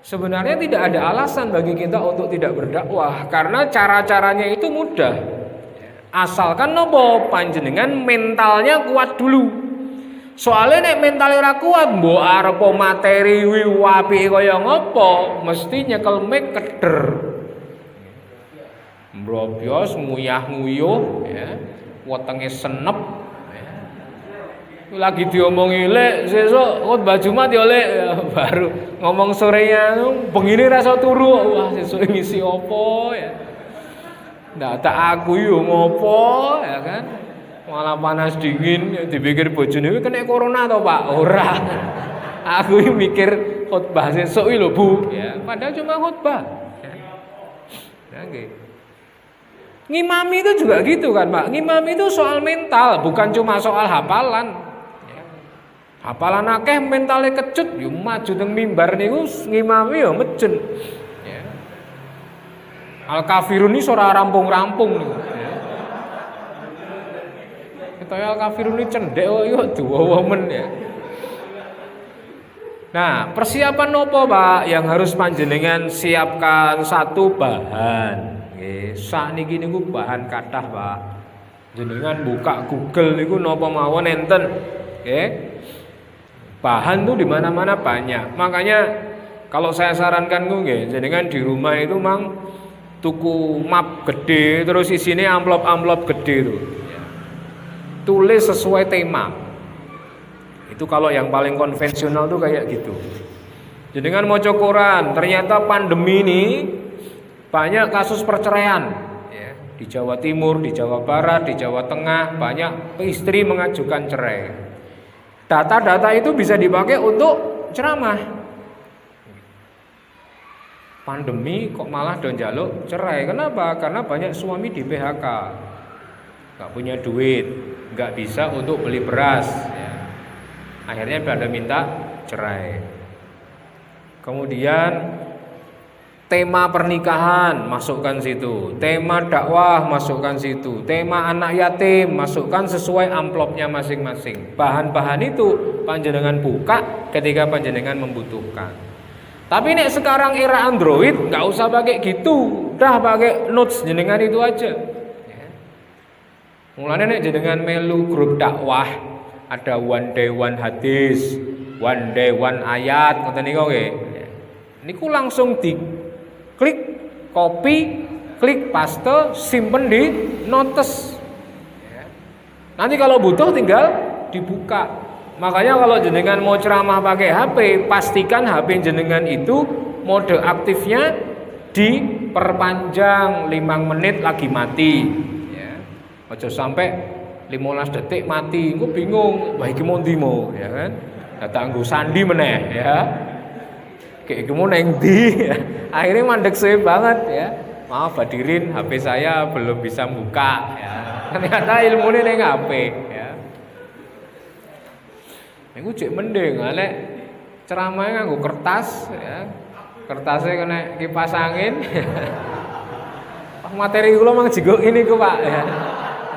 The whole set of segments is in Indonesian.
Sebenarnya tidak ada alasan bagi kita untuk tidak berdakwah karena cara-caranya itu mudah. Asalkan nopo panjenengan mentalnya kuat dulu. Soalnya nek mentalnya ora kuat, mbok arep materi wapi kaya ngopo, mesti nyekel mic keder. Mbrobyos nguyah-nguyuh ya, wetenge senep. Lagi diomongi lek sesuk khotbah Jumat ya lek baru ngomong sorenya begini rasa turu wah sesuk ngisi opo ya ndak tak aku yo ngopo ya kan malah panas dingin ya, dipikir bojone kena corona to Pak ora aku mikir khotbah sesuk iki lho Bu ya padahal cuma khotbah ya nggih ngimami itu juga gitu kan Pak ngimami itu soal mental bukan cuma soal hafalan. Hafalan akeh mentale kecut yo maju teng mimbar niku ngimami yo mejen. Ya. Al kafirun iki ora rampung-rampung niku. Ya. Ketaya al kafirun iki cendhek kok yo duwawa men ya. Nah, persiapan nopo Pak yang harus panjenengan siapkan satu bahan. Nggih, sakniki niku bahan kathah Pak. Jenengan buka Google niku napa mawon enten. Nggih. Bahan tuh di mana-mana banyak. Makanya kalau saya sarankan nggih, jenengan di rumah itu mang tuku map gede terus isinya amplop-amplop gede tuh. Tulis sesuai tema. Itu kalau yang paling konvensional tuh kayak gitu. Jenengan mau koran, ternyata pandemi ini banyak kasus perceraian ya. Di Jawa Timur, di Jawa Barat, di Jawa Tengah banyak istri mengajukan cerai. Data-data itu bisa dipakai untuk ceramah. Pandemi kok malah do njaluk cerai. Kenapa? Karena banyak suami di PHK. Gak punya duit, gak bisa untuk beli beras ya. Akhirnya pada minta cerai. Kemudian tema pernikahan masukkan situ, tema dakwah masukkan situ, tema anak yatim masukkan sesuai amplopnya masing-masing. Bahan-bahan itu panjenengan buka ketika panjenengan membutuhkan. Tapi nek sekarang era Android nggak usah pakai gitu, udah pakai notes jenengan itu aja. Mulanya nek jenengan melu grup dakwah ada one day one hadis, one day one ayat, ngoten niku nggih. Niku langsung di klik copy, klik paste, simpen di notes. Nanti kalau butuh tinggal dibuka. Makanya kalau jenengan mau ceramah pakai HP, pastikan HP jenengan itu mode aktifnya diperpanjang 5 menit lagi mati. Ya. Ojo sampai 15 detik mati, engko bingung, wah iki mondi mo, ya kan? Datang nggo sandi meneh ya. Kayak gimana neng di akhirnya mandek saya banget ya maaf hadirin HP saya belum bisa buka ya ternyata ilmunya neng HP ya ini cek mending alek ceramahnya nganggo kertas ya kertasnya kena kipas angin materi kula mang jigo ini ku Pak ya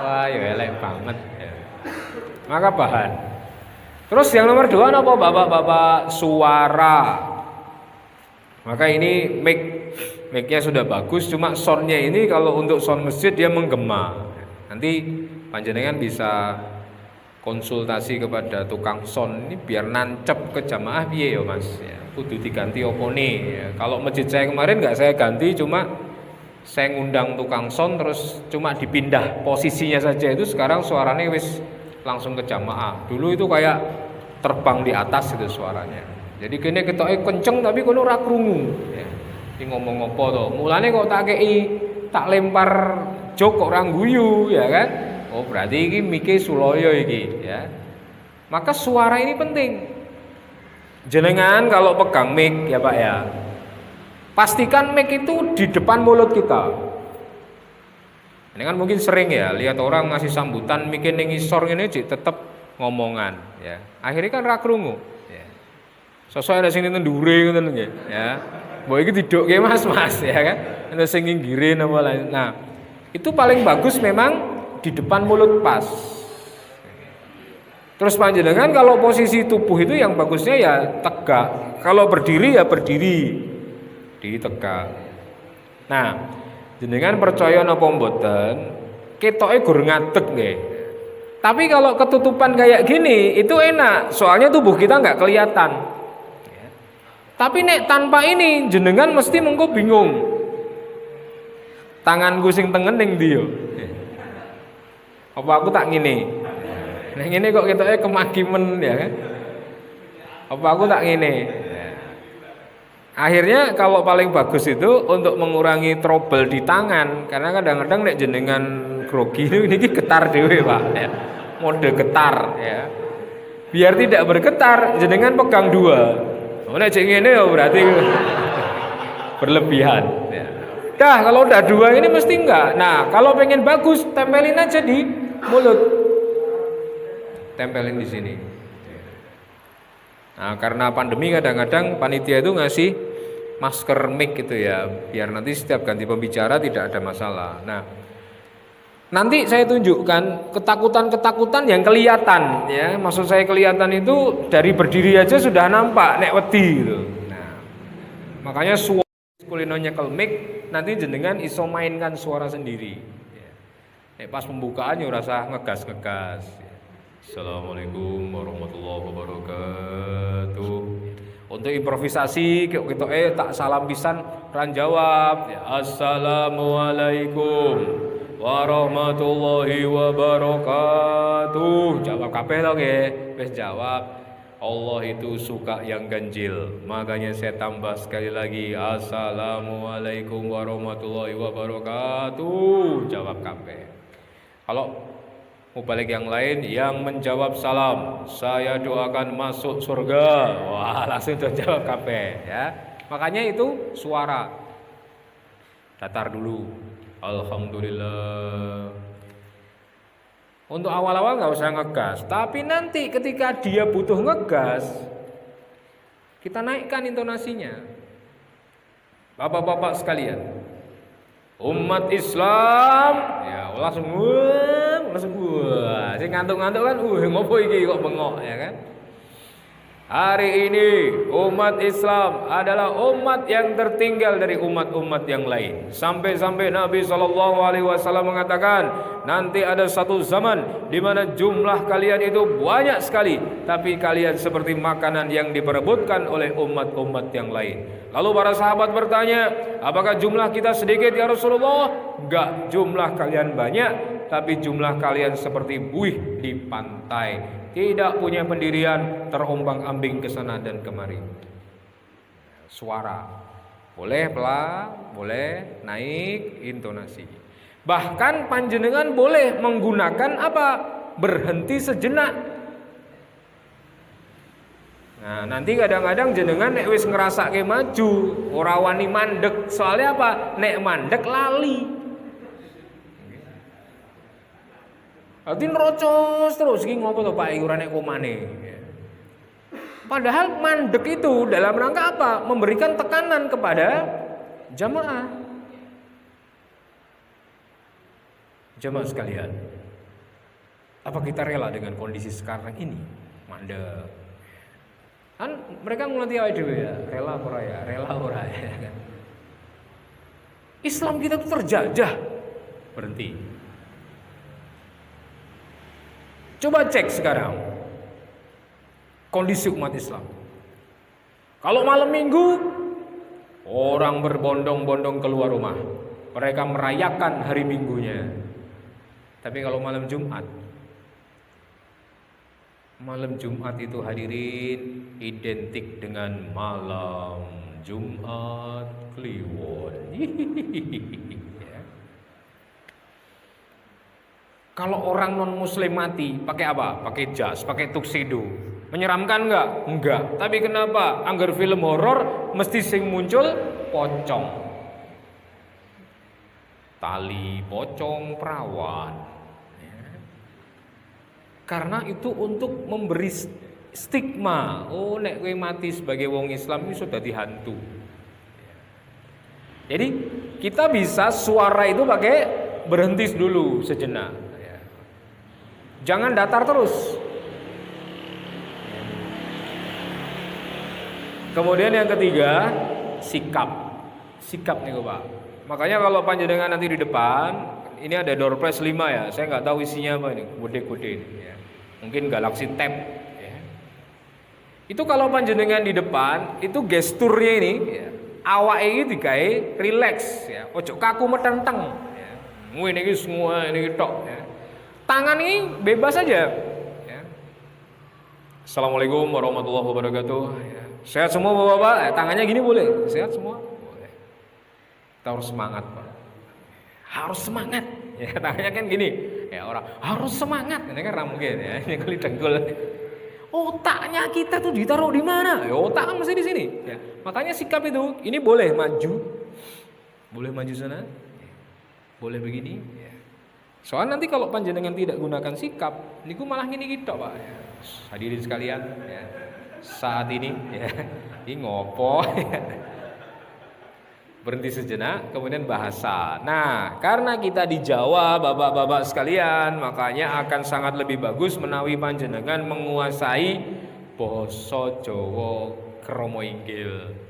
wah ya elek banget ya. Maka bahan terus yang nomor 2 apa bapak-bapak suara. Maka ini mic-nya sudah bagus, cuma soundnya ini kalau untuk sound masjid dia menggema. Nanti panjenengan bisa konsultasi kepada tukang sound ini biar nancep ke jamaah piye ya Mas. Ya, kudu diganti opone. Ya, kalau masjid saya kemarin nggak saya ganti, cuma saya ngundang tukang sound terus cuma dipindah posisinya saja itu sekarang suaranya wis langsung ke jamaah. Dulu itu kayak terbang di atas itu suaranya. Jadi kene ketoke kenceng tapi kono ora krungu. Ya. Iki ngomong apa to? Mulane kok tak lempar jok kok ora guyu ya kan? Oh, berarti iki mike Suloyo iki ya. Maka suara ini penting. Jenengan kalau pegang mic ya Pak ya. Pastikan mic itu di depan mulut kita. Ini kan mungkin sering ya lihat orang ngasih sambutan mic ning ngisor ngene tetep ngomongan ya. Akhirnya kan ra krungu. Sosok ada sing ndure ngoten nggih ya. Mbok iki didukke Mas ya kan. Ana sing nginggire napa lain. Nah, itu paling bagus memang di depan mulut pas. Terus panjenengan kalau posisi tubuh itu yang bagusnya ya tegak. Kalau berdiri ya berdiri di tegak. Nah, jenengan percaya napa mboten? Ketoke gur ngadeg nggih. Tapi kalau ketutupan kayak gini itu enak, soalnya tubuh kita nggak kelihatan. Tapi nek tanpa ini jenengan mesti mengko bingung. Tanganku sing tengen ning ndi yo? Apa aku tak ngene? Nek ngene kok ketoke kemagimen ya kan? Apa aku tak ngene? Akhirnya kalau paling bagus itu untuk mengurangi trouble di tangan, karena kadang-kadang nek jenengan grogi ini getar dhewe, Pak ya. Mode getar ya. Biar tidak bergetar jenengan pegang dua. Oh nek jek ngene ya berarti berlebihan ya. Dah kalau udah dua ini mesti enggak. Nah, kalau pengen bagus tempelin aja di mulut. Tempelin di sini. Nah, karena pandemi kadang-kadang panitia itu ngasih masker mic gitu ya, biar nanti setiap ganti pembicara tidak ada masalah. Nah, nanti saya tunjukkan ketakutan-ketakutan yang kelihatan ya. Maksud saya kelihatan itu dari berdiri aja sudah nampak nek wedi gitu. Nah, makanya suara kulino nyekel mic nanti jenengan iso mainkan suara sendiri. Nek pas pembukaan ya rasa ngegas-ngegas. Assalamualaikum warahmatullahi wabarakatuh. Untuk improvisasi kita tak salam pisan ran jawab ya, assalamualaikum warahmatullahi wabarakatuh. Jawab kabeh to nggih. Wis jawab. Allah itu suka yang ganjil. Makanya saya tambah sekali lagi assalamualaikum warahmatullahi wabarakatuh. Jawab kabeh. Kalau mau balik yang lain yang menjawab salam, saya doakan masuk surga. Wah, langsung jawab kabeh ya. Makanya itu suara. Datar dulu. Alhamdulillah. Untuk awal-awal nggak usah ngegas, tapi nanti ketika dia butuh ngegas, kita naikkan intonasinya. Bapak-bapak sekalian, umat Islam, ya langsung wah, sing ngantuk-ngantuk kan, ngopo iki kok bengok ya kan? Hari ini umat Islam adalah umat yang tertinggal dari umat-umat yang lain. Sampai-sampai Nabi SAW mengatakan, nanti ada satu zaman di mana jumlah kalian itu banyak sekali, tapi kalian seperti makanan yang diperebutkan oleh umat-umat yang lain. Lalu para sahabat bertanya, apakah jumlah kita sedikit ya Rasulullah? Enggak, jumlah kalian banyak, tapi jumlah kalian seperti buih di pantai, tidak punya pendirian, terombang-ambing ke sana dan kemari. Suara boleh pelan, boleh naik intonasi. Bahkan panjenengan boleh menggunakan apa? Berhenti sejenak. Nah, nanti kadang-kadang jenengan nek wis ngrasake maju, ora wani mandek. Soalnya apa? Nek mandek lali. Arti nerocos terus iki ngopo to Pak iku ora nek komane. Padahal mandek itu dalam rangka apa? Memberikan tekanan kepada jamaah. Jamaah sekalian, apa kita rela dengan kondisi sekarang ini? Mandek. Kan mereka ngelatih awake dhewe ya, rela ora ya, rela ora ya kan. Islam kita tuh terjajah. Berhenti. Coba cek sekarang kondisi umat Islam. Kalau malam minggu orang berbondong-bondong keluar rumah, mereka merayakan hari minggunya. Tapi kalau malam Jumat itu hadirin identik dengan malam Jumat Kliwon. Kalau orang non muslim mati, pakai apa? Pakai jas, pakai tuxedo. Menyeramkan enggak? Enggak. Tapi kenapa? Anggar film horor mesti sing muncul pocong. Tali pocong perawan. Karena itu untuk memberi stigma. Oh, nek kowe mati sebagai wong Islam ini sudah dihantu. Jadi kita bisa suara itu pakai berhenti dulu sejenak. Jangan datar terus. Kemudian yang ketiga, sikap. Sikap nih Pak. Makanya kalau panjenengan nanti di depan, ini ada door prize 5 ya. Saya nggak tahu isinya apa ini, kode-kode ini ya. Mungkin Galaxy Tab ya. Itu kalau panjenengan di depan, itu gesturnya ini ya, awake iki digawe relax ya. Ojo kaku metenteng ya. Ngene iki semua ini tok ya. Tangan ini bebas aja ya. Assalamualaikum warahmatullahi wabarakatuh ya. Sehat semua Bapak-bapak, tangannya gini boleh? Sehat semua? Boleh. Kita harus semangat Pak. Harus semangat. Ya, tangannya kan gini. Ya orang harus semangat. Ini kan mungkin ya, ini kali dengkul. Otaknya kita tuh ditaruh di mana? Ya otak kan mesti di sini. Ya. Makanya sikap itu, ini boleh maju. Boleh maju sana. Boleh begini. Ya. Soalnya nanti kalau panjenengan tidak gunakan sikap, niku malah gini gitu Pak. Ya. Hadirin sekalian, ya. Saat ini ya, ini ngopo ya. Berhenti sejenak kemudian bahasa. Nah karena kita di Jawa bapak-bapak sekalian, makanya akan sangat lebih bagus menawi panjenengan menguasai basa Jawa krama inggil.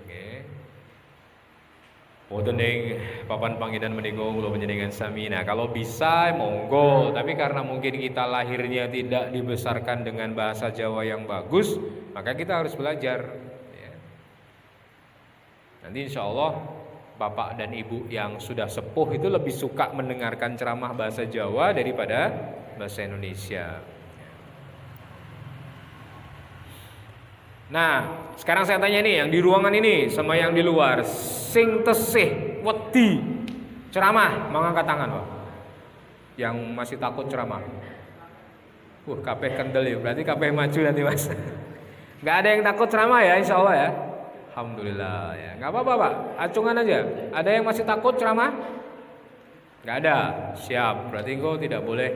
Wonten ing papan panggilan menika kula panjenengan sami. Nah, kalau bisa monggo, tapi karena mungkin kita lahirnya tidak dibesarkan dengan bahasa Jawa yang bagus, maka kita harus belajar ya. Nanti insya Allah bapak dan ibu yang sudah sepuh itu lebih suka mendengarkan ceramah bahasa Jawa daripada bahasa Indonesia. Nah, sekarang saya tanya nih yang di ruangan ini sama yang di luar, sing tesih wedi ceramah, mangangkat tangan, Pak. Yang masih takut ceramah. Kabeh kendel ya, berarti kabeh maju nanti, Mas. Enggak ada yang takut ceramah ya, insya Allah ya. Alhamdulillah ya. Enggak apa-apa, Pak. Acungan aja. Ada yang masih takut ceramah? Enggak ada. Siap. Berarti engkau tidak boleh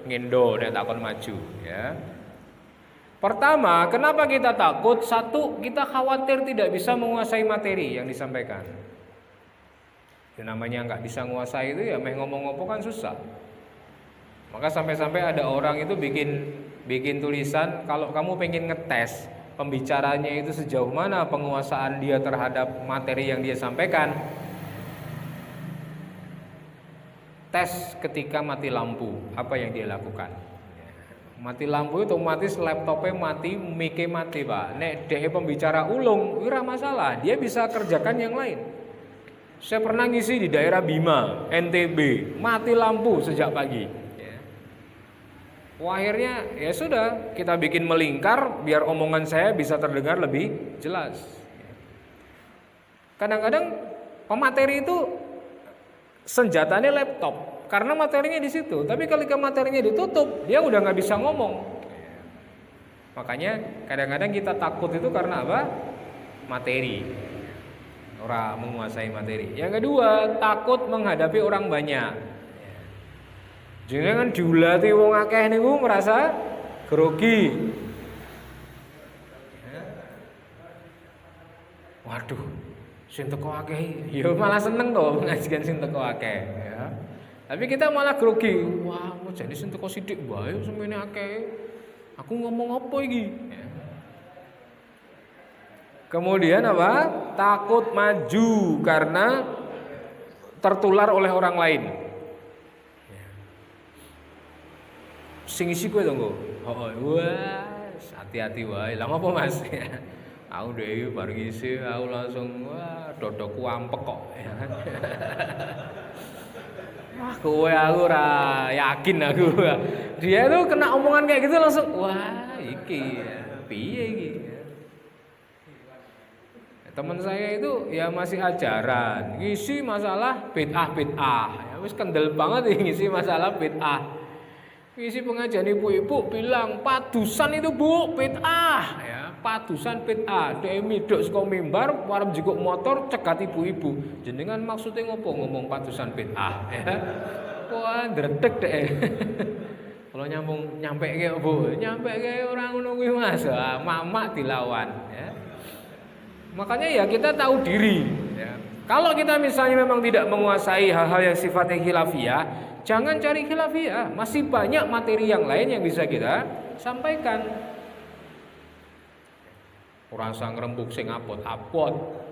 ngendo dan takut maju, ya. Pertama, kenapa kita takut? Satu, kita khawatir tidak bisa menguasai materi yang disampaikan. Ya, namanya nggak bisa menguasai itu ya, ngomong-ngomong kan susah. Maka sampai-sampai ada orang itu bikin tulisan, kalau kamu pengen ngetes pembicaranya itu sejauh mana penguasaan dia terhadap materi yang dia sampaikan, tes ketika mati lampu, apa yang dia lakukan? Mati lampu itu otomatis laptopnya mati, mic-nya mati Pak. Nek dia pembicara ulung, ora masalah, dia bisa kerjakan yang lain. Saya pernah ngisi di daerah Bima, NTB, mati lampu sejak pagi. Ya. Wah, akhirnya ya sudah, kita bikin melingkar biar omongan saya bisa terdengar lebih jelas. Kadang-kadang pemateri itu senjatanya laptop. Karena materinya di situ, tapi kalau materinya ditutup, dia udah nggak bisa ngomong. Makanya kadang-kadang kita takut itu karena apa? Materi, orang menguasai materi. Yang kedua, takut menghadapi orang banyak. Jangan diulati wong akeh niku merasa grogi. Waduh, sing teko akeh, ya malah seneng toh mengajikan sing teko akeh. Ya. Tapi kita malah grogi. Wah, mau jadi sing teko sithik wae semene akeh. Aku ngomong apa iki? Ya. Kemudian apa? Takut maju karena tertular oleh orang lain. Ya. Sing isi kowe to, Nggo? Wah, hati-hati wae. Lah ngopo, Mas? Aku dhewe bar ngisi aku langsung dodokku ampek kok. Ya. Wah, kowe aku ora yakin aku. Dia tuh kena omongan kayak gitu langsung, wah, iki piye iki. Teman saya itu ya masih ajaran, ngisi masalah bid'ah. Ya wis kendel banget ngisi masalah bid'ah. Ngisi pengajian ibu-ibu bilang padusan itu Bu, bid'ah ya. Padusan bid'ah, dhek midhok saka mimbar warep jikuk motor cegat ibu-ibu. Jenengan maksudnya ngopo ngomong padusan bid'ah ya. Wah, ndredeg dhek. Kalau nyampe ke Bu, nyampe ke orang ngono kuwi Mas. Mamak dilawan ya. Makanya ya kita tahu diri ya. Kalau kita misalnya memang tidak menguasai hal-hal yang sifatnya khilafiyah, jangan cari khilafiyah. Masih banyak materi yang lain yang bisa kita sampaikan. ora usah ngrembug sing abot-abot.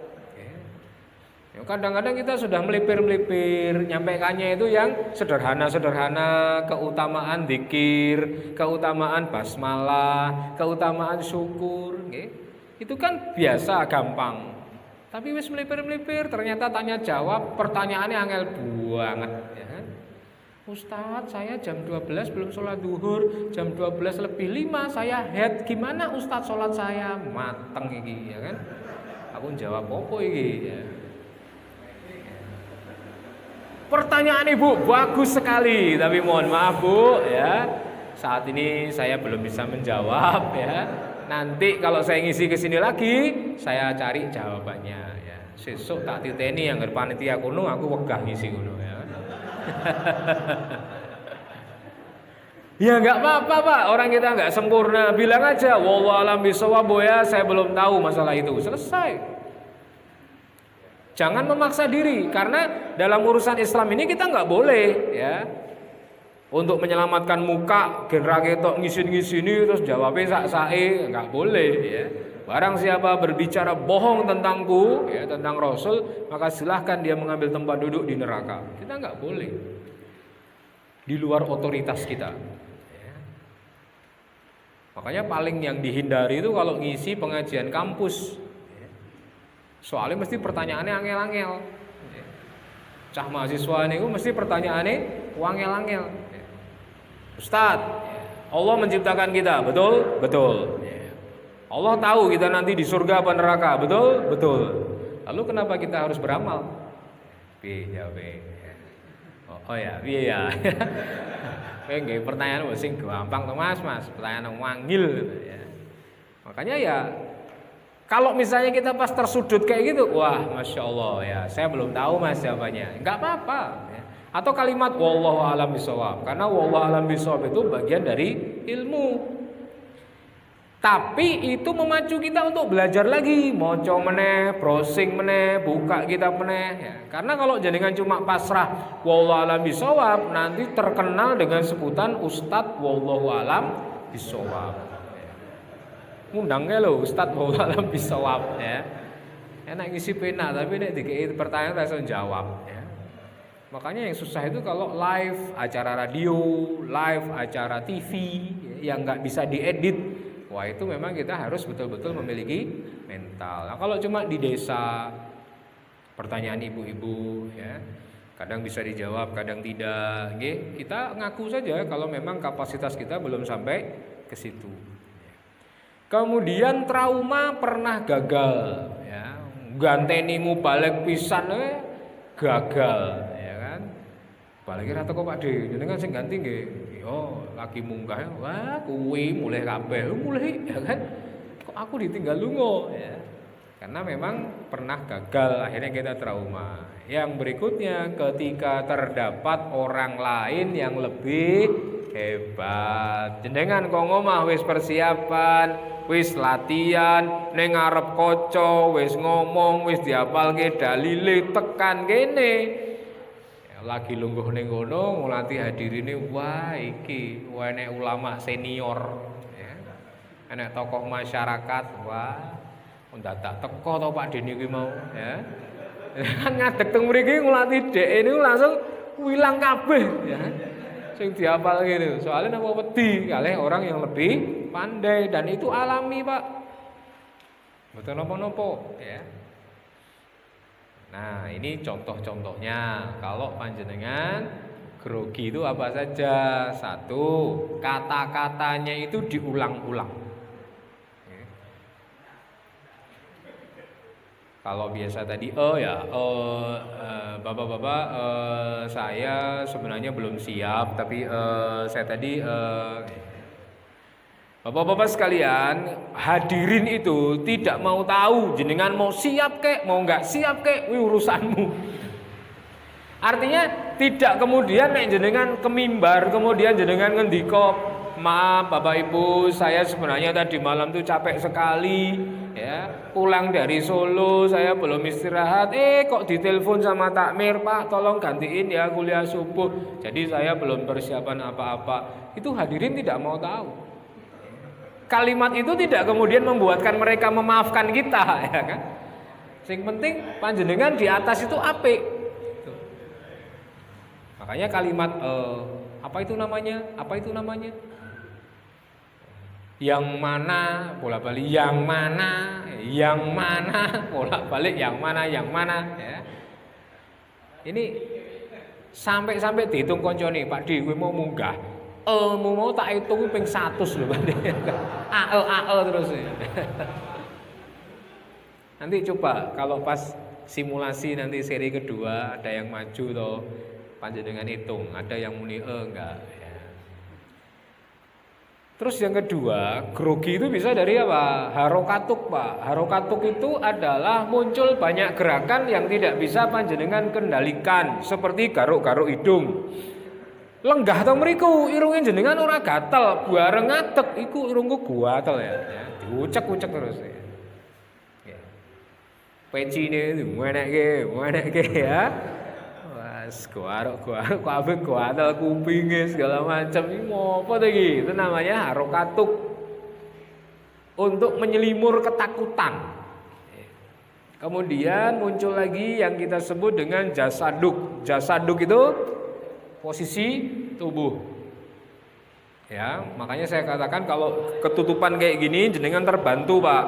Ya, kadang-kadang kita sudah melipir-melipir, nyampaikannya itu yang sederhana-sederhana, keutamaan zikir, keutamaan basmalah, keutamaan syukur, itu kan biasa, gampang. Tapi wis melipir-melipir, ternyata tanya jawab, pertanyaannya angel banget. Ya. Ustadz, saya jam 12 belum sholat duhur, jam 12 lebih 5 saya head, gimana Ustadz sholat saya? Mateng iki, ya kan? Aku jawab apa iki? Ya. Pertanyaan Ibu bagus sekali, tapi mohon maaf Bu, ya. Saat ini saya belum bisa menjawab, ya. Nanti kalau saya ngisi ke sini lagi, saya cari jawabannya, ya. Sesuk tak titeni yang panitia kuno, aku wegah ngisi kuno, ya. Ya nggak apa-apa Pak, orang kita nggak sempurna, bilang aja wallahu alam bisawab ya, saya belum tahu masalah itu, selesai. Jangan memaksa diri, karena dalam urusan Islam ini kita nggak boleh ya untuk menyelamatkan muka genera ketok ngisin-ngisini terus jawabnya sak-sae, nggak boleh ya. Barang siapa berbicara bohong tentangku ya, tentang Rasul, maka silahkan dia mengambil tempat duduk di neraka. Kita nggak boleh di luar otoritas kita ya. Makanya paling yang dihindari itu kalau ngisi pengajian kampus. Soalnya mesti pertanyaannya angel-angel. Cah mahasiswa ini mesti pertanyaannya wangel-angel. Ustadz, Allah menciptakan kita, betul? Betul. Allah tahu kita nanti di surga apa neraka, betul? Betul. Lalu kenapa kita harus beramal? Iya, oh ya, iya. Nggih pertanyaan sing gampang to Mas, pertanyaan wangil ya. Makanya ya kalau misalnya kita pas tersudut kayak gitu, wah Masya Allah ya, saya belum tahu Mas jawabannya, nggak apa-apa ya. Atau kalimat wallahu alam bisawab, karena wallahu alam bisawab itu bagian dari ilmu. Tapi itu memacu kita untuk belajar lagi, moco meneh, browsing meneh, buka kitab meneh ya. Karena kalau jenengan cuma pasrah wallahu alam bisawab, nanti terkenal dengan sebutan Ustadz wallahu alam bisawab. Ngundangnya loh Ustadz wallahu alam bisawab ya. Enak ngisi pena tapi nek dikei pertanyaan langsung jawab ya. Makanya yang susah itu kalau live acara radio, live acara TV yang nggak bisa diedit. Wah itu memang kita harus betul-betul memiliki mental. Nah, kalau cuma di desa, pertanyaan ibu-ibu ya, kadang bisa dijawab, kadang tidak. Kita ngaku saja kalau memang kapasitas kita belum sampai ke situ. Kemudian trauma pernah gagal, ya, ganteni balik pisan gagal, ya kan? Balik rata kok Pak De, jenengan sing ganti nggih. Yo lagi munggah, wah kuwi mulai kabeh, mulai, ya kan? Kok aku ditinggal lunga, ya? Karena memang pernah gagal, akhirnya kita trauma. Yang berikutnya ketika terdapat orang lain yang lebih hebat, jenengan kok ngomah wis persiapan, wis latihan, ning ngarep kaca, wis ngomong, wis diapalke dalile, tekan kene. Ya, lagi lungguh ning kono ngulati hadirine, wah iki enek ulama senior, ya. Enek tokoh masyarakat, wah ndadak teko to Pak Deni kuwi mau, ya. Kan ngadeg teng mriki ngulati dhek niku langsung wilang kabeh, ya. Sing dihafal gitu. Soalnya napa wedi kalih orang yang lebih pandai dan itu alami, Pak. Betul napa-napa, ya. Nah, ini contoh-contohnya. Kalau panjenengan grogi itu apa saja? Satu, kata-katanya itu diulang-ulang. Kalau biasa tadi bapak-bapak saya sebenarnya belum siap, tapi saya tadi bapak-bapak sekalian, hadirin itu tidak mau tahu jenengan mau siap kek, mau nggak siap kek, urusanmu. Artinya tidak kemudian nek jenengan ke mimbar, kemudian jenengan ngendika, maaf Bapak Ibu, saya sebenarnya tadi malam tuh capek sekali, ya, pulang dari Solo, saya belum istirahat, kok ditelepon sama takmir, Pak, tolong gantiin ya kuliah subuh, jadi saya belum persiapan apa-apa. Itu hadirin tidak mau tahu. kalimat itu tidak kemudian membuatkan mereka memaafkan kita, ya kan? Sing penting panjenengan di atas itu apik. Makanya kalimat apa itu namanya? Apa itu namanya? Yang mana bolak-balik yang mana bolak-balik yang mana ya. Ini sampai dihitung koncone, Pak Di kowe mau munggah. Mau tak hitung ping 100 lho, Pak Di. Terus. Nanti coba kalau pas simulasi nanti seri kedua ada yang maju toh panjenengan hitung, ada yang muni enggak ya. Terus yang kedua, grogi itu bisa dari apa? Harokatuk, Pak. Harokatuk itu adalah muncul banyak gerakan yang tidak bisa panjenengan kendalikan, seperti garuk-garuk hidung. Lenggah atau meriku, irungnya jenengan ora gatel, bareng ngatek, iku irungku gatel ya. Diucek-ucek terus ya. Pecine menekke ya. Wes garuk kabeh gatel kupinge segala macam. Iki apa to iki? Itu namanya harokatuk. Untuk menyelimur ketakutan. Kemudian muncul lagi yang kita sebut dengan jasaduk. Jasaduk itu posisi tubuh. Ya, makanya saya katakan kalau ketutupan kayak gini jenengan terbantu, Pak.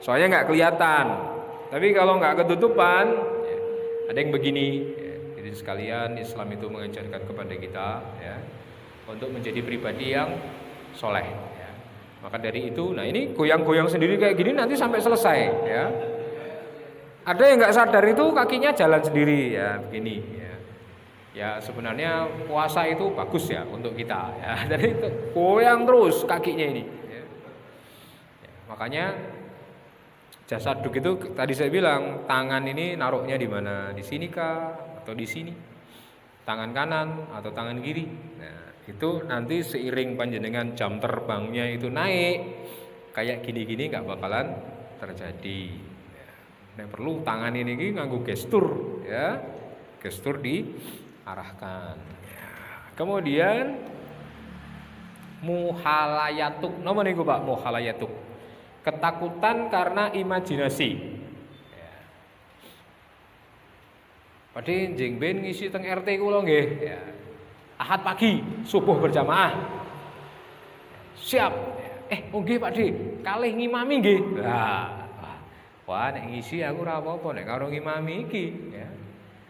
Soalnya nggak kelihatan. Tapi kalau nggak ketutupan, ya, ada yang begini. Ya. Jadi sekalian Islam itu mengajarkan kepada kita, ya, untuk menjadi pribadi yang soleh. Ya. Maka dari itu, nah ini goyang-goyang sendiri kayak gini nanti sampai selesai. Ya. Ada yang nggak sadar itu kakinya jalan sendiri, ya begini. Ya. Ya sebenarnya puasa itu bagus ya untuk kita. Ya. Jadi goyang terus kakinya ini. Ya. Ya, makanya jasaduk itu tadi saya bilang tangan ini naruhnya di mana? Di sini kah atau di sini? Tangan kanan atau tangan kiri? Nah, itu nanti seiring panjenengan jam terbangnya itu naik, kayak gini-gini nggak bakalan terjadi. Nah, perlu tangan ini nganggo gestur, ya, gestur diarahkan. Ya. Kemudian muhalayatuk, nomor niku Pak, muhalayatuk. Ketakutan karena imajinasi. Ya. Padahal jeng ben ngisi teng RT kula nggih. Ya. Ahad pagi subuh berjamaah. Siap. Nggih Pak Di, kalih ngimami nggih. Wah, nek ngisi aku ora apa-apa nek karo ngimami iki, ya.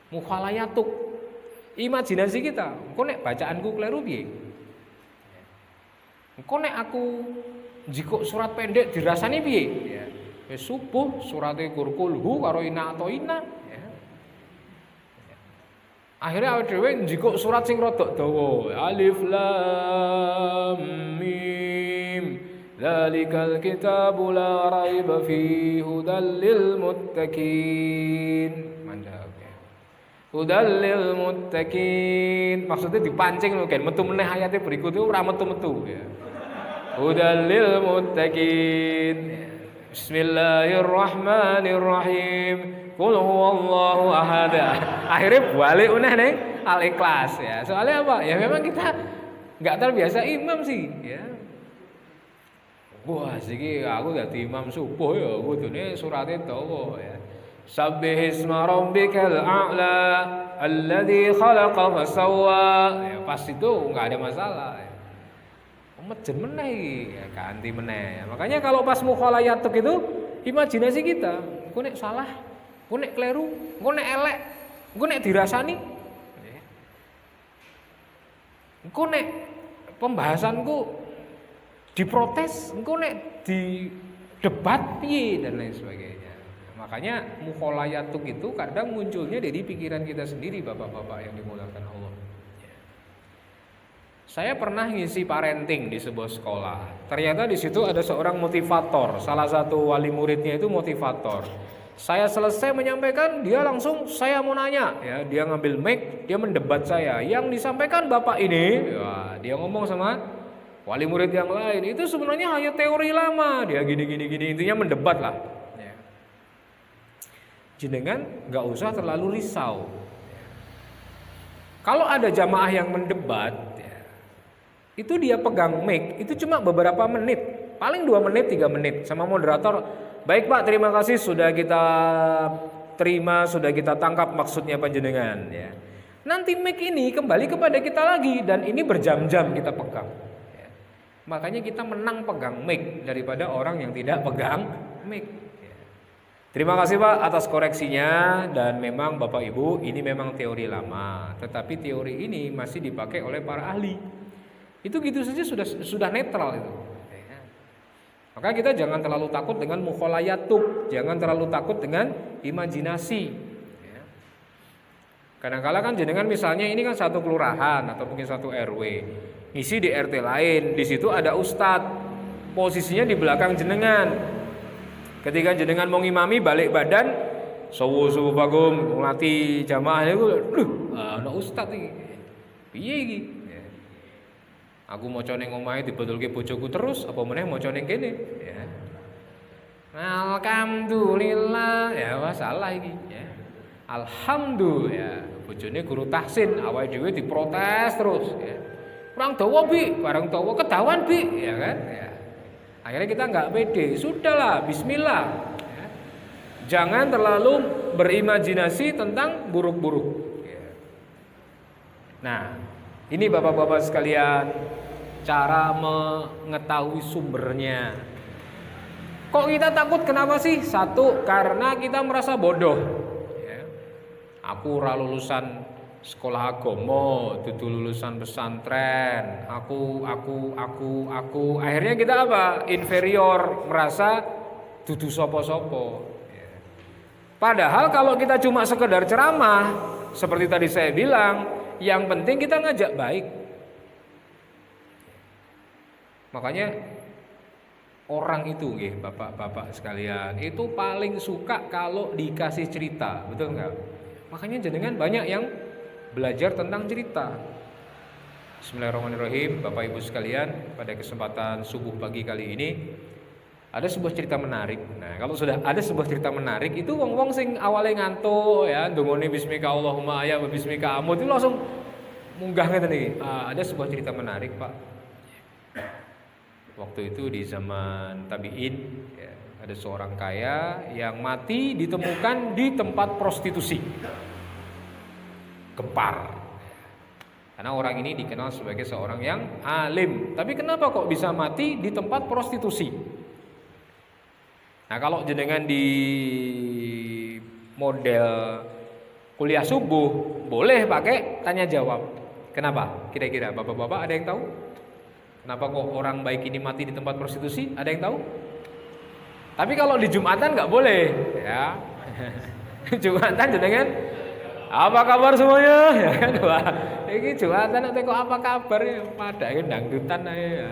Mukhalayatuk. Imajinasi kita. Engko nek bacaanku kleru piye? Engko nek aku jikok surat pendek dirasani piye? Ya. Wis subuh surate kulhu karo ina atau ina, ya. Akhirnya awake dhewe jikok surat sing rada dawa. Alif lam mim. Dzalikal kitabu la raiba fihi hudal lil muttaqin. Mantap ya. Hudal lil muttaqin. Maksudnya dipancing lho kan metu meneh ayate berikut itu ora metu-metu ya. Hudal lil muttaqin. Bismillahirrahmanirrahim. Qul huwallahu ahad. Akhirnya balik meneh ning Al-Ikhlas ya. Soalnya apa? Ya memang kita enggak terbiasa imam sih ya. Wah, siki aku dadi imam subuh ya, kudune surate dawa ya. Sabbihisma rabbikal a'la alladzi khalaqa fasawwa. Ya pas itu enggak ada masalah ya. Mejen meneh iki, ya ganti meneh. Makanya kalau pas mukhalayatuk itu imajinasi kita, engko nek salah, engko nek kleru, engko nek elek, engko nek dirasani. Engko nek pembahasanku diprotes, engko nek di debat piye dan lain sebagainya. Makanya mukhalayatuk itu kadang munculnya dari pikiran kita sendiri, Bapak-bapak yang dimuliakan Allah. Saya pernah ngisi parenting di sebuah sekolah. Ternyata di situ ada seorang motivator, salah satu wali muridnya itu motivator. Saya selesai menyampaikan, dia langsung saya mau nanya, ya, dia ngambil mic, dia mendebat saya. Yang disampaikan Bapak ini, ya, dia ngomong sama wali murid yang lain, itu sebenarnya hanya teori lama. Dia gini intinya mendebat lah. Ya. Jenengan nggak usah terlalu risau. Kalau ada jamaah yang mendebat, ya, itu dia pegang mic, itu cuma beberapa menit. paling 2 menit 3 menit sama moderator. Baik Pak, terima kasih sudah kita terima, sudah kita tangkap maksudnya panjenengan ya. Nanti mic ini kembali kepada kita lagi dan ini berjam-jam kita pegang ya. Makanya kita menang pegang mic daripada orang yang tidak pegang mic ya. Terima kasih Pak atas koreksinya. Dan memang Bapak Ibu, ini memang teori lama, tetapi teori ini masih dipakai oleh para ahli. Itu gitu saja sudah netral itu. Maka kita jangan terlalu takut dengan mukhalayatub, jangan terlalu takut dengan imajinasi. Kadang-kala kan jenengan misalnya ini kan satu kelurahan atau mungkin satu RW, ngisi di RT lain, di situ ada ustadz, posisinya di belakang jenengan. Ketika jenengan mau ngimami balik badan, subuh bagum ngelatih jamaahnya itu, ana ustadz iki. Piye iki? Aku maca ning omahe dibetulke bojoku terus apa meneh maca ning kene ya. Alhamdulillah ya wah salah iki ya. Alhamdulillah ya bojone guru tahsin awake dhewe diprotes terus ya. Kurang dawa Bi, bareng dawa kedawan Bi ya kan ya. Akhirnya kita enggak pede, sudahlah bismillah ya. Jangan terlalu berimajinasi tentang buruk-buruk ya. Nah, ini bapak-bapak sekalian, cara mengetahui sumbernya. Kok kita takut kenapa sih? Satu, karena kita merasa bodoh ya. Aku ora lulusan sekolah agama, dudu lulusan pesantren. Aku. Akhirnya kita apa? Inferior, merasa dudu sopo-sopo ya. Padahal kalau kita cuma sekedar ceramah, seperti tadi saya bilang, yang penting kita ngajak baik. Makanya orang itu bapak-bapak sekalian itu paling suka kalau dikasih cerita, betul nggak? Makanya jenengan banyak yang belajar tentang cerita. Bismillahirrahmanirrahim, Bapak Ibu sekalian, pada kesempatan subuh pagi kali ini ada sebuah cerita menarik. Nah, kalau sudah ada sebuah cerita menarik itu wong-wong sing awalnya ngantuk ya, ndongone bismika Allahumma ya wa bismika amut itu langsung munggah ngeten iki. Ada sebuah cerita menarik, Pak. Waktu itu di zaman tabi'in ya, ada seorang kaya yang mati ditemukan di tempat prostitusi. Gempar. Karena orang ini dikenal sebagai seorang yang alim. Tapi kenapa kok bisa mati di tempat prostitusi? Nah, kalau jenengan di model kuliah subuh boleh pakai tanya jawab. Kenapa? Kira-kira bapak-bapak ada yang tahu? Kenapa kok orang baik ini mati di tempat prostitusi? Ada yang tahu? Tapi kalau di Jumatan nggak boleh, ya. Jumatan jenengan apa kabar semuanya? Ya kan, wah, ini Jumatan nanti kok apa kabar ya? Pada dangdutan aja.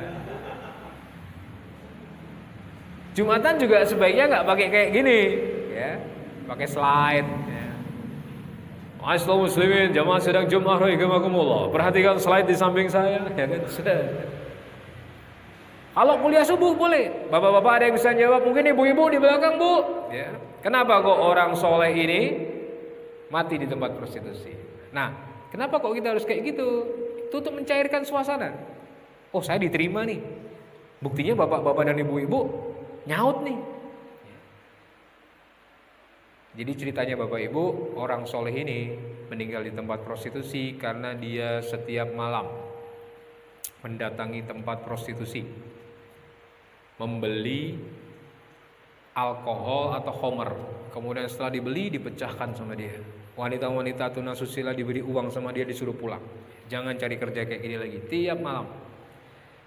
Jumatan juga sebaiknya nggak pakai kayak gini, ya, pakai slide. Ya. Assalamualaikum muslimin, jamaah sedang Jum'ah rahimakumullah. Perhatikan slide di samping saya, ya kan sudah. Kalau kuliah subuh boleh, bapak-bapak ada yang bisa jawab, mungkin ibu-ibu di belakang bu. Ya. Kenapa kok orang soleh ini mati di tempat prostitusi? Nah, kenapa kok kita harus kayak gitu? Itu untuk mencairkan suasana. Oh, saya diterima nih. Buktinya bapak-bapak dan ibu-ibu nyaut nih. Jadi ceritanya bapak ibu, orang soleh ini meninggal di tempat prostitusi karena dia setiap malam mendatangi tempat prostitusi, membeli alkohol atau khamr, kemudian setelah dibeli dipecahkan sama dia. Wanita-wanita tunasusila diberi uang sama dia, disuruh pulang. Jangan cari kerja kayak gini lagi. Tiap malam.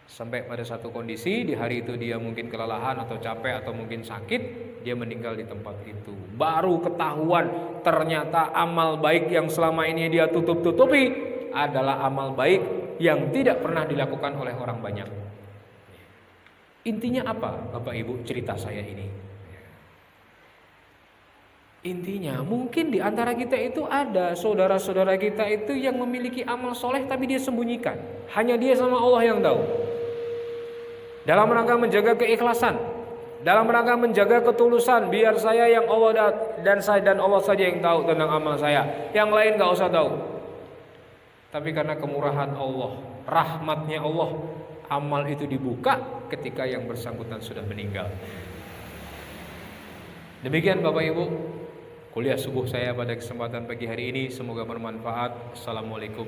Sampai pada satu kondisi di hari itu dia mungkin kelelahan atau capek atau mungkin sakit, dia meninggal di tempat itu. Baru ketahuan ternyata amal baik yang selama ini dia tutup-tutupi adalah amal baik yang tidak pernah dilakukan oleh orang banyak. Intinya apa Bapak Ibu cerita saya ini? Intinya mungkin di antara kita itu ada saudara-saudara kita itu yang memiliki amal soleh tapi dia sembunyikan. Hanya dia sama Allah yang tahu. Dalam rangka menjaga keikhlasan, dalam rangka menjaga ketulusan, biar saya yang Allah dan saya dan Allah saja yang tahu tentang amal saya, yang lain gak usah tahu. Tapi karena kemurahan Allah, rahmatnya Allah, amal itu dibuka, ketika yang bersangkutan sudah meninggal. Demikian Bapak Ibu kuliah subuh saya pada kesempatan pagi hari ini, semoga bermanfaat. Assalamualaikum.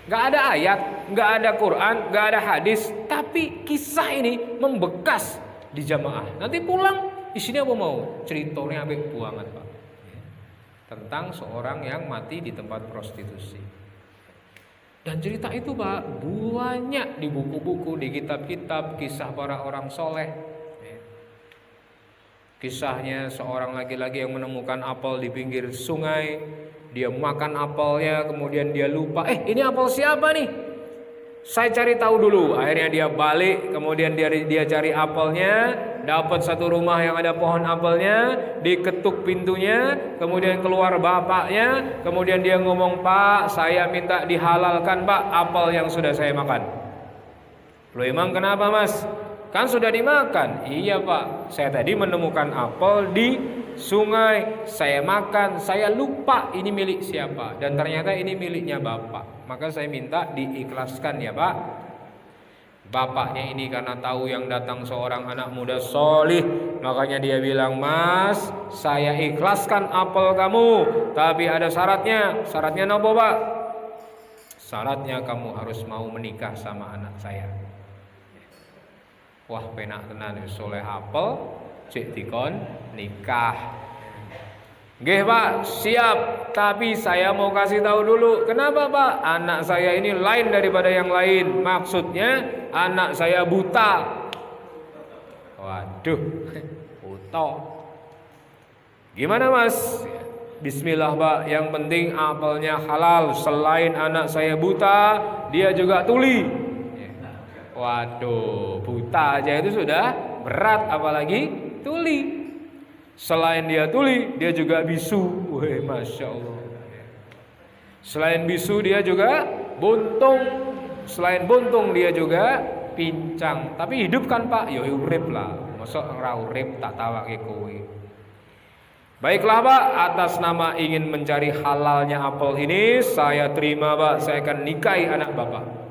Gak ada ayat, gak ada Quran, gak ada hadis, tapi kisah ini membekas di jamaah. Nanti pulang isinya apa mau? Ceritanya apik buangan Pak, tentang seorang yang mati di tempat prostitusi. Dan cerita itu Pak banyak di buku-buku, di kitab-kitab, kisah para orang soleh. Kisahnya seorang laki-laki yang menemukan apel di pinggir sungai. Dia makan apelnya, kemudian dia lupa, ini apel siapa nih? Saya cari tahu dulu. Akhirnya dia balik, kemudian dia cari apelnya, dapat satu rumah yang ada pohon apelnya, diketuk pintunya, kemudian keluar bapaknya, kemudian dia ngomong, "Pak, saya minta dihalalkan Pak apel yang sudah saya makan." Loh emang kenapa Mas? Kan sudah dimakan. Iya Pak, saya tadi menemukan apel di sungai, saya makan, saya lupa ini milik siapa, dan ternyata ini miliknya Bapak. Maka saya minta diikhlaskan ya Pak. Bapaknya ini karena tahu yang datang seorang anak muda solih, makanya dia bilang, "Mas, saya ikhlaskan apel kamu, tapi ada syaratnya." Syaratnya apa Pak? Syaratnya kamu harus mau menikah sama anak saya. Wah penak tenan soleh apel cek dikon nikah. Nggih Pak, siap. Tapi saya mau kasih tahu dulu. Kenapa Pak? Anak saya ini lain daripada yang lain. Maksudnya anak saya buta. Waduh, buta. Gimana Mas? Bismillah Pak, yang penting apelnya halal. Selain anak saya buta, dia juga tuli. Waduh, buta aja itu sudah berat, apalagi tuli. Selain dia tuli, dia juga bisu. Wih, Masya Allah. Selain bisu, dia juga buntung. Selain buntung, dia juga pincang. Tapi hidup kan Pak? Ya urip lah. Masa ora urip tak tawake kowe. Baiklah Pak, atas nama ingin mencari halalnya apel ini, saya terima Pak, saya akan nikahi anak Bapak.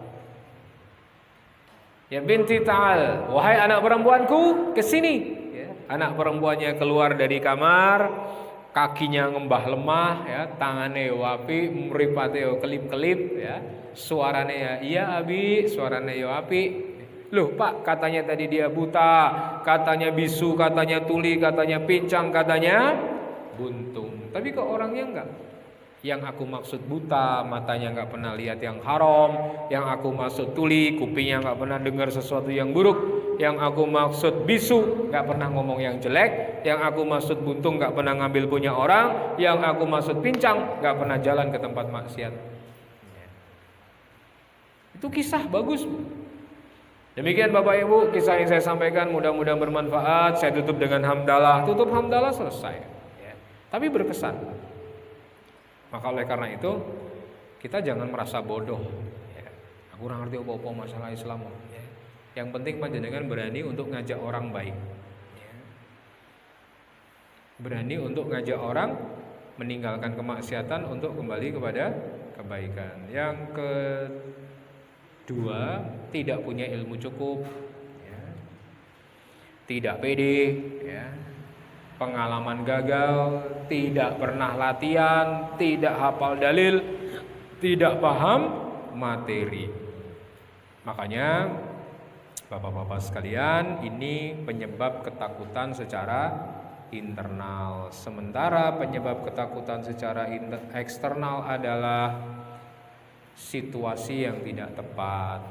Ya binti ta'al, wahai anak perempuanku, kesini. Ya, anak perempuannya keluar dari kamar, kakinya ngembah lemah, ya, tangannya wapi, mripate kelip-kelip, ya, suaranya ya iya abi, suaranya ya api. Loh Pak, katanya tadi dia buta, katanya bisu, katanya tuli, katanya pincang, katanya buntung. Tapi kok orangnya enggak? Yang aku maksud buta, matanya nggak pernah lihat yang haram. Yang aku maksud tuli, kupingnya nggak pernah dengar sesuatu yang buruk. Yang aku maksud bisu, nggak pernah ngomong yang jelek. Yang aku maksud buntung, nggak pernah ngambil punya orang. Yang aku maksud pincang, nggak pernah jalan ke tempat maksiat. Itu kisah bagus. Demikian Bapak Ibu, kisah yang saya sampaikan mudah-mudahan bermanfaat. Saya tutup dengan hamdalah. Tutup hamdalah selesai, ya. Tapi berkesan. Maka oleh karena itu kita jangan merasa bodoh, ya. Aku kurang ngerti apa-apa masalah Islam, ya. Yang penting panjenengan berani untuk ngajak orang baik, ya. Berani untuk ngajak orang meninggalkan kemaksiatan untuk kembali kepada kebaikan. Yang kedua, tidak punya ilmu cukup, ya. Tidak pede, ya. Pengalaman gagal, tidak pernah latihan, tidak hafal dalil, tidak paham materi. Makanya Bapak-bapak sekalian, ini penyebab ketakutan secara internal. Sementara penyebab ketakutan secara eksternal adalah situasi yang tidak tepat.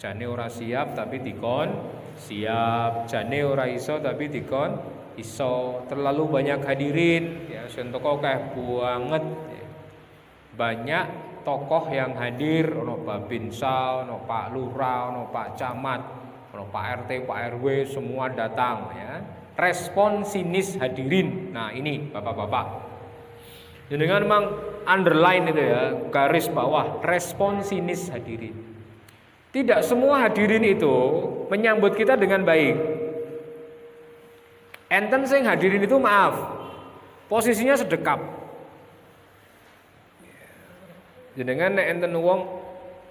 Jane ora siap tapi dikon siap, jane ora iso tapi dikon iso. Terlalu banyak hadirin, ya sentoko akeh banget, ya. Banyak tokoh yang hadir, ono Babinsa, ono Pak Lurah, ono Pak Camat, ono Pak RT, Pak RW, semua datang, ya. Respon sinis hadirin. Nah, ini Bapak-bapak. Dengan memang underline itu ya, garis bawah, respon sinis hadirin. Tidak semua hadirin itu menyambut kita dengan baik. Enten sing hadirin itu maaf, posisinya sedekap. Jenengan nek enten wong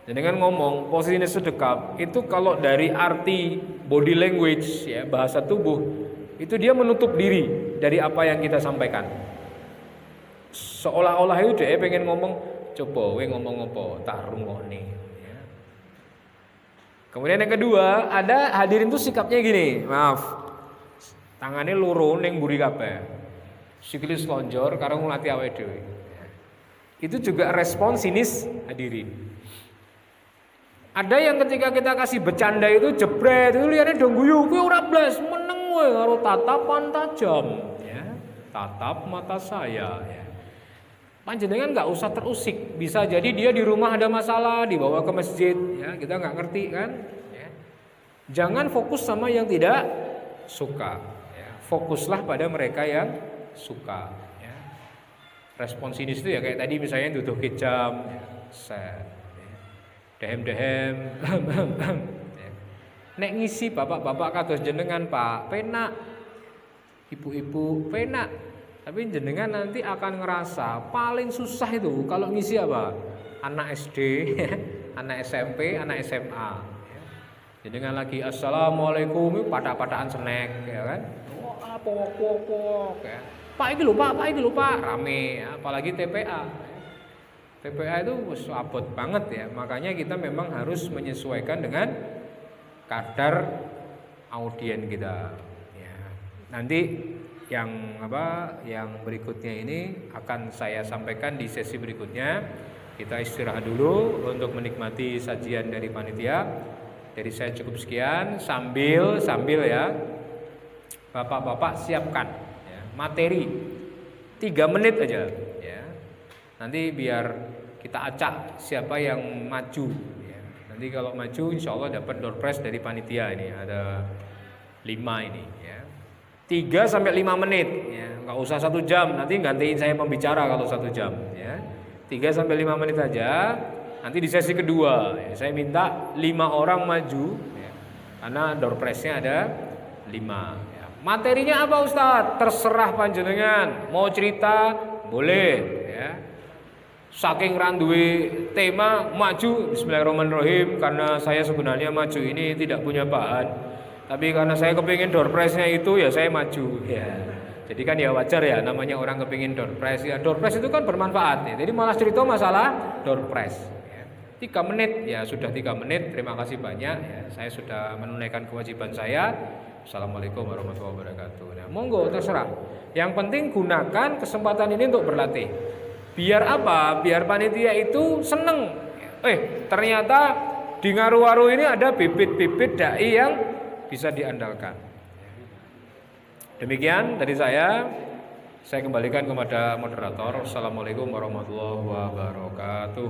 jenengan ngomong posisinya sedekap, itu kalau dari arti body language, ya, bahasa tubuh, itu dia menutup diri dari apa yang kita sampaikan. Seolah-olah itu dia pengen ngomong, coba we ngomong apa, tak rungokne. Ya. Kemudian yang kedua, ada hadirin tuh sikapnya gini, maaf, tangannya loro ning mburi kabeh, sikile slonjor karo ngulati awake dhewe. Itu juga respon sinis hadirin. Ada yang ketika kita kasih bercanda itu jebret, itu lihatnya dong guyu, kowe ora blas, meneng kowe karo tatapan tajam, ya. Tatap mata saya, ya. Panjenengan nggak usah terusik, bisa jadi dia di rumah ada masalah, dibawa ke masjid, ya, kita nggak ngerti kan, ya. Jangan fokus sama yang tidak suka, ya. Fokuslah pada mereka yang suka, ya. Respon sinis itu ya kayak tadi misalnya duduk kejam, ya. Set. Dehem-dehem. Nek ngisi bapak-bapak kados jenengan Pak, penak. Ibu-ibu penak. Tapi jenengan nanti akan ngerasa paling susah itu kalau ngisi apa? Anak SD, anak SMP, anak SMA. Jenengan lagi assalamualaikum, pada-padaan snack, ya kan? Wah, pok-pok, ya. Pak iki lho Pak, rame, apalagi TPA. TPA itu abot banget ya, makanya kita memang harus menyesuaikan dengan kadar audien kita. Ya. Nanti yang berikutnya ini akan saya sampaikan di sesi berikutnya. Kita istirahat dulu untuk menikmati sajian dari panitia. Dari saya cukup sekian. Sambil ya, bapak-bapak siapkan ya, materi 3 menit aja. Nanti biar kita acak siapa yang maju, ya. Nanti kalau maju insya Allah dapat door prize dari panitia ini, ada 5 ini, ya. 3-5 menit, ya. Nggak usah 1 jam, nanti gantiin saya pembicara kalau 1 jam, ya. 3-5 menit aja. Nanti di sesi kedua, ya, saya minta 5 orang maju, ya. Karena door prize-nya ada 5, ya. Materinya apa Ustadz? Terserah panjenengan, mau cerita boleh, ya. Saking randuwe tema maju, bismillahirrahmanirrahim, karena saya sebenarnya maju ini tidak punya bahan, tapi karena saya kepingin door prize-nya itu ya saya maju, ya. Jadi kan ya wajar ya, namanya orang kepingin door prize, ya door prize itu kan bermanfaat, ya. Jadi malah cerita masalah door prize, ya. 3 menit, ya sudah 3 menit, terima kasih banyak, ya. Saya sudah menunaikan kewajiban saya. Assalamualaikum warahmatullahi wabarakatuh. Nah, monggo terserah. Yang penting gunakan kesempatan ini untuk berlatih. Biar apa? Biar panitia itu seneng. Ternyata di Ngaru-Waru ini ada bibit-bibit dai yang bisa diandalkan. Demikian dari saya kembalikan kepada moderator. Assalamualaikum warahmatullahi wabarakatuh.